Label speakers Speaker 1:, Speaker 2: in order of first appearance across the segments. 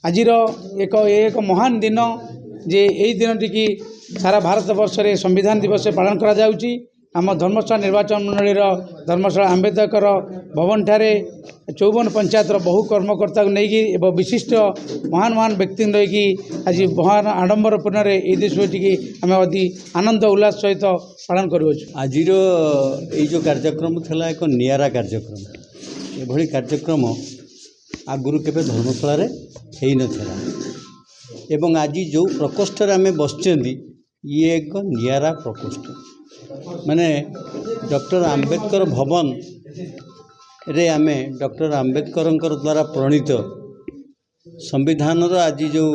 Speaker 1: आजिर एक महान दिन जे यही दिन टी सारा भारत वर्ष में संविधान दिवस पालन करा जाउची। आम धर्मशाला निर्वाचन मंडल धर्मशाला आंबेडकर भवन ठारे 54 पंचायतर बहु कर्मकर्ता नहीं विशिष्ट महान महान व्यक्ति रही आज महान आडंबर पूर्ण ये दिवस टी आम अति आनंद उल्लास सहित पालन करूँ।
Speaker 2: आज जो कार्यक्रम था एक निरा कार्यक्रम ये कार्यक्रम आगुरी केवे धर्मशाला हो नाला एवं आज जो प्रकोष्ठ आम बसचंदी ये एक निरा प्रकोष्ठ माने डॉक्टर आंबेडकर भवन रे आम डॉक्टर आंबेडकर द्वारा प्रणीत संविधान आज जो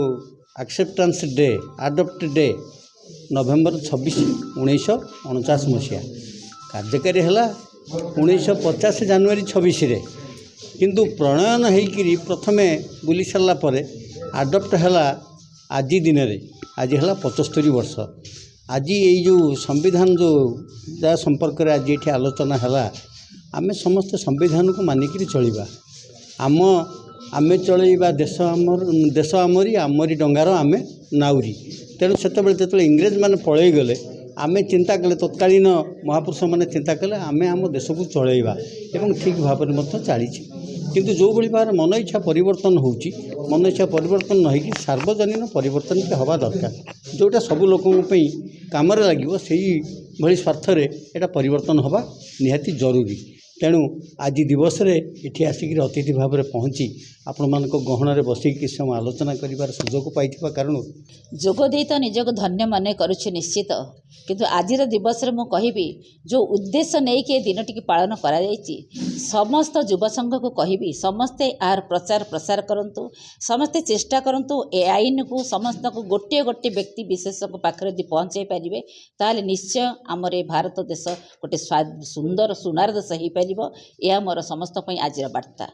Speaker 2: एक्सेप्टेंस डे आडप्ट डे नवेम्बर 26 1949 मसीहा कार्यकारी है 1950 जनवरी 26 रे किंतु प्रणयन होकर प्रथमे बुली सारा पर आडप्ट है आज दिन रे आज है 75 वर्ष। आज ये जो संविधान जो जहाँ संपर्क में आज ये आलोचना है आम समस्त संविधान को मानिक चलवा आम आम चलवा देश आमरी आमरी डंगार आम नाउरी तेणु से इंग्रेज मैंने पलि गले आम चिंता कले तत्कालीन महापुरुष मैंने चिंता कले आम आम देश को चलवा एवं ठीक भाव में चली किंतु जो भाई भाव मन इच्छा परिवर्तन होची मन इच्छा परिवर्तन न हो सार्वजनीन परिवर्तन हवा दरकार जोटा सबू लोकों काम लगे से भली स्वार्थ एटा परिवर्तन हवा निहाती जरूरी। तेणु आज दिवस ये आसिक अतिथि भाव में पहुँची आपण मान गहन बसिक किसी समय आलोचना कर सुजोग पाई कारण
Speaker 3: जोगदे तो निजक धन्य मन करुच्छे निश्चित किंतु आज दिवस मु कहबी जो उद्देश्य नहीं कि दिन टी पालन करा समस्त युवा संघ को कहबी समस्ते आर प्रचार प्रसार करंतु समस्ते चेष्टा करंतु ए आईन को समस्त को गोटे गोटे व्यक्ति विशेष को पाखरे यदि पहुँचाई पारे ताले निश्चय आमर भारत देश गोटे सुंदर सुनार देश हो पार यह मोर समस्त आज बार्ता।